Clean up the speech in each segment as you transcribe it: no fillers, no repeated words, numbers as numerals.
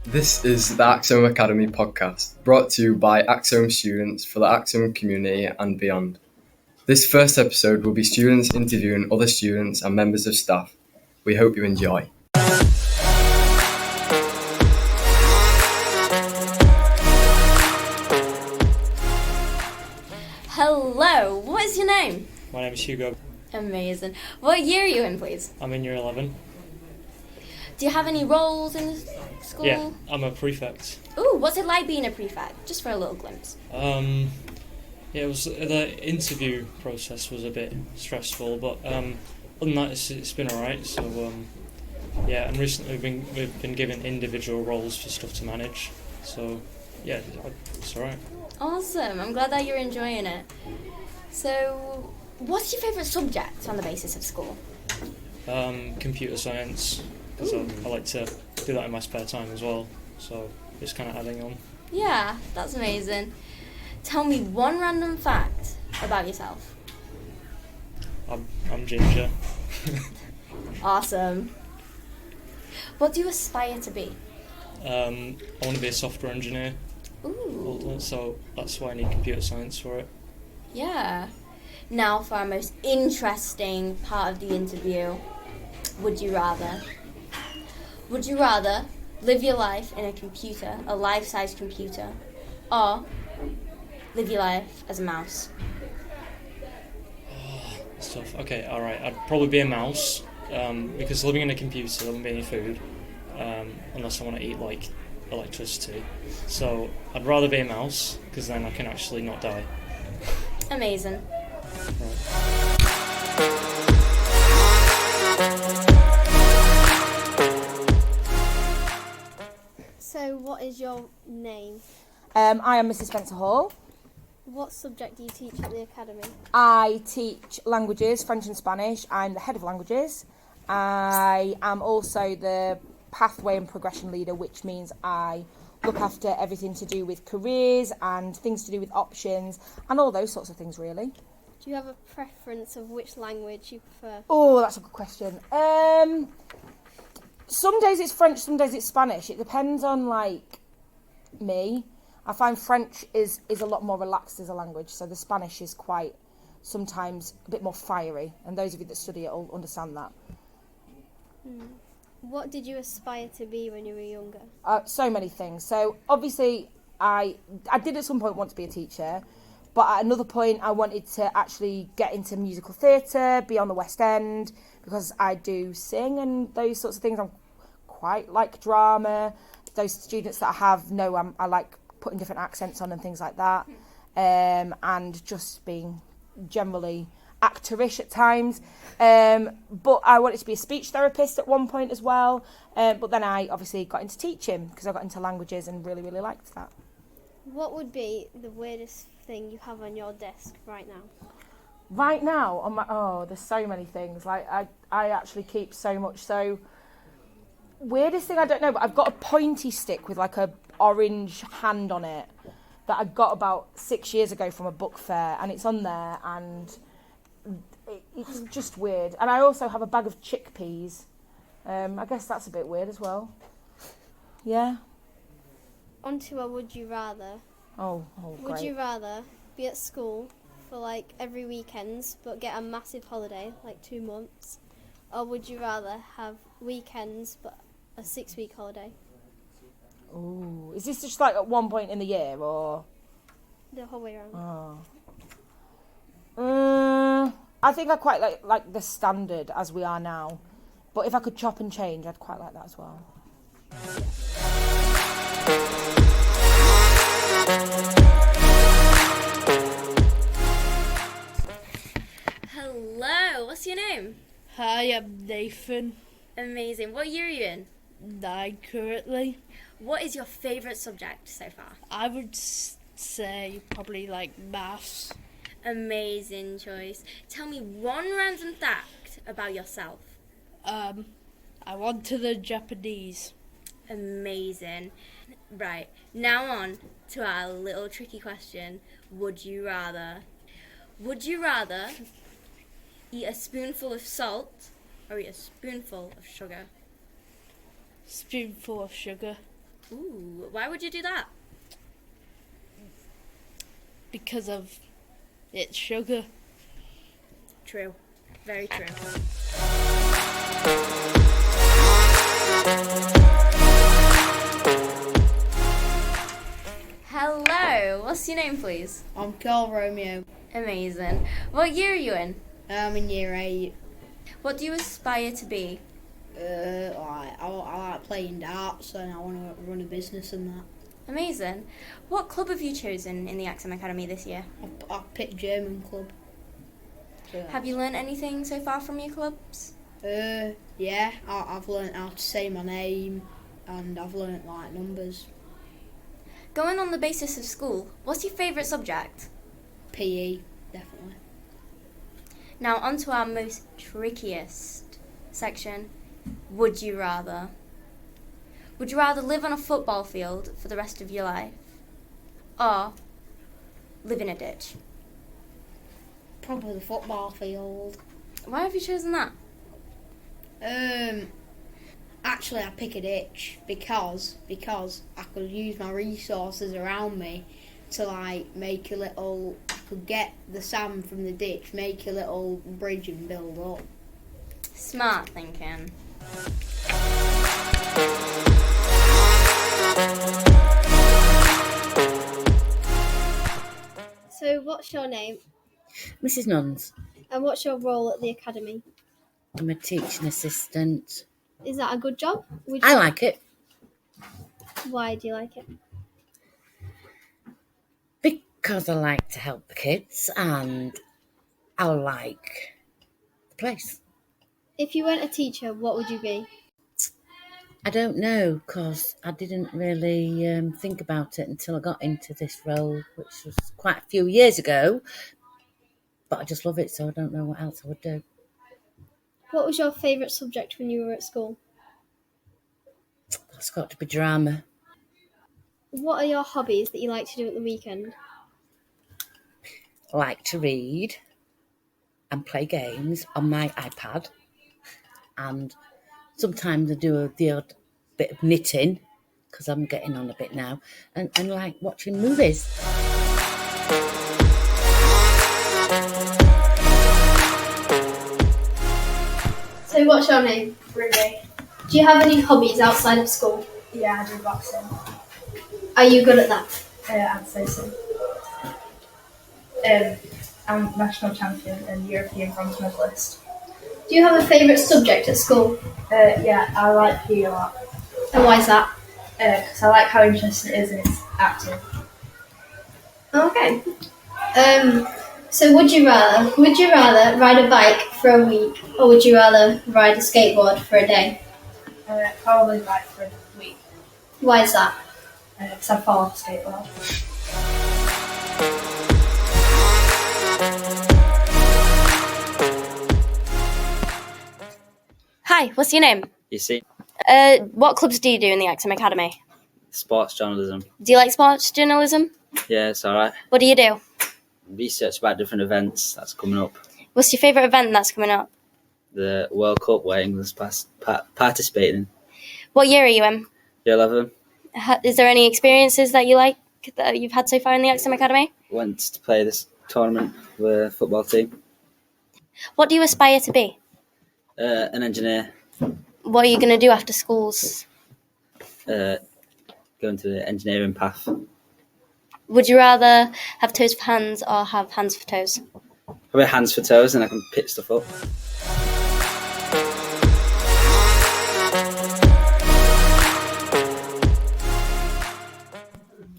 This is the Axholme Academy Podcast, brought to you by Axholme students for the Axholme community and beyond. This first episode will be students interviewing other students and members of staff. We hope you enjoy. Hello, what is your name? My name is Hugo. Amazing. What year are you in, please? I'm in year 11. Do you have any roles in the school? Yeah, I'm a prefect. Ooh, what's it like being a prefect? Just for a little glimpse. Yeah, it was the interview process was a bit stressful, but other than that, it's been alright. So yeah, and recently we've been given individual roles for stuff to manage. So yeah, it's alright. Awesome. I'm glad that you're enjoying it. So, what's your favourite subject on the basis of school? Computer science, because I like to do that in my spare time as well. So it's kind of adding on. Yeah, that's amazing. Tell me one random fact about yourself. I'm ginger. Awesome. What do you aspire to be? I want to be a software engineer. Ooh. So that's why I need computer science for it. Yeah. Now for our most interesting part of the interview. Would you rather live your life in a computer, a life-size computer, or live your life as a mouse? It's tough. Okay, alright. I'd probably be a mouse, because living in a computer there wouldn't be any food, unless I want to eat, like, electricity. So I'd rather be a mouse, because then I can actually not die. Amazing. Right. So, what is your name? I am Mrs. Spencer Hall. What subject do you teach at the academy? I teach languages, French and Spanish. I'm the head of languages. I am also the pathway and progression leader, which means I look after everything to do with careers and things to do with options and all those sorts of things, really. Do you have a preference of which language you prefer? Oh, that's a good question. Some days it's French, some days it's Spanish. It depends on, like, me. I find French is a lot more relaxed as a language, so the Spanish is quite, sometimes, a bit more fiery, and those of you that study it will understand that. What did you aspire to be when you were younger? So many things. So, obviously, I did at some point want to be a teacher, but at another point I wanted to actually get into musical theatre, be on the West End, because I do sing and those sorts of things. I'm quite like drama. Those students that I have know I like putting different accents on and things like that, and just being generally actorish at times. But I wanted to be a speech therapist at one point as well. But then I obviously got into teaching because I got into languages and really, really liked that. What would be the weirdest thing you have on your desk right now? Right now, there's so many things. Like I actually keep so much. So weirdest thing, I don't know, but I've got a pointy stick with like a orange hand on it that I got about 6 years ago from a book fair, and it's on there, and it's just weird. And I also have a bag of chickpeas. I guess that's a bit weird as well. Yeah. On to a would you rather. Oh, Would great. you rather be at school for like every weekends but get a massive holiday, like 2 months? Or would you rather have weekends but a 6-week holiday? Ooh, is this just like at one point in the year, or? The whole way around. I think I quite like the standard as we are now. But if I could chop and change, I'd quite like that as well. Hello, what's your name? Hi, I'm Nathan. Amazing. What year are you in? 9 currently. What is your favourite subject so far? I would say probably like maths. Amazing choice. Tell me one random fact about yourself. I went to the Japanese. Amazing. Right, now on to our little tricky question. Would you rather eat a spoonful of salt or eat a spoonful of sugar? Spoonful of sugar. Ooh, why would you do that? Because of it's sugar. True. Very true. Hello, what's your name, please? I'm Carl Romeo. Amazing. What year are you in? I'm in year 8. What do you aspire to be? I like playing darts and I want to run a business and that. Amazing. What club have you chosen in the Axholme Academy this year? I picked German club. So Have you learnt anything so far from your clubs? Yeah, I've learnt how to say my name and I've learnt like numbers. Going on the basis of school, what's your favourite subject? PE, definitely. Now on to our most trickiest section. Would you rather? Would you rather live on a football field for the rest of your life or live in a ditch? Probably the football field. Why have you chosen that? Actually I pick a ditch because I could use my resources around me to like make a little, I could get the sand from the ditch, make a little bridge and build up. Smart thinking. So, what's your name Mrs. Nuns. and what's your role at the academy? I'm a teaching assistant. Is that a good job? I like it Why do you like it? because I like to help the kids and I like the place. If you weren't a teacher, what would you be? I don't know because I didn't really think about it until I got into this role, which was quite a few years ago. But I just love it, so I don't know what else I would do. What was your favourite subject when you were at school? It's got to be drama. What are your hobbies that you like to do at the weekend? I like to read and play games on my iPad. And sometimes I do the odd bit of knitting because I'm getting on a bit now. And like watching movies. So, what's your name? Renee. Do you have any hobbies outside of school? Yeah, I do boxing. Are you good at that? I'd say so. I'm national champion and European bronze medalist. Do you have a favourite subject at school? Yeah, I like PE a lot And why is that? because I like how interesting it is and it's active. Okay. So would you rather ride a bike for a week or would you rather ride a skateboard for a day? Probably like for a week Why is that? because I fall off a skateboard. Hi, what's your name? You see, What clubs do you do in the Axholme Academy? sports journalism. Do you like sports journalism? Yeah, it's alright. What do you do? Research about different events that's coming up. What's your favourite event that's coming up? The World Cup where England's participating. What year are you in? Year 11, Is there any experiences that you like that you've had so far in the Axholme Academy? went to play this tournament with a football team. What do you aspire to be? An engineer, What are you going to do after schools? going to the engineering path. Would you rather have toes for hands or have hands for toes? Probably hands for toes and I can pick stuff up.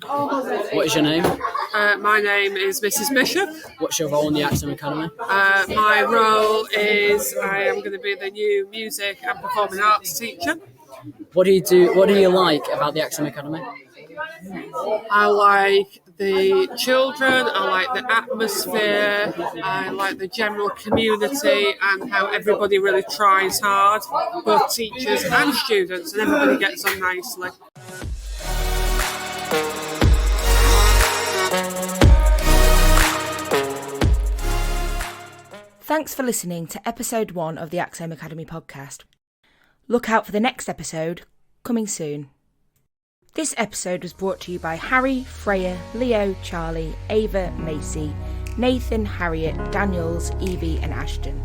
What is your name? My name is Mrs. Bishop. What's your role in the Axholme Academy? My role is I am going to be the new music and performing arts teacher. What do you do? What do you like about the Axholme Academy? I like the children, I like the atmosphere, I like the general community and how everybody really tries hard, both teachers and students, and everybody gets on nicely. Thanks for listening to episode 1 of the Axholme Academy podcast. Look out for the next episode coming soon. This episode was brought to you by Harry, Freya, Leo, Charlie, Ava, Macy, Nathan, Harriet, Daniels, Evie and Ashton.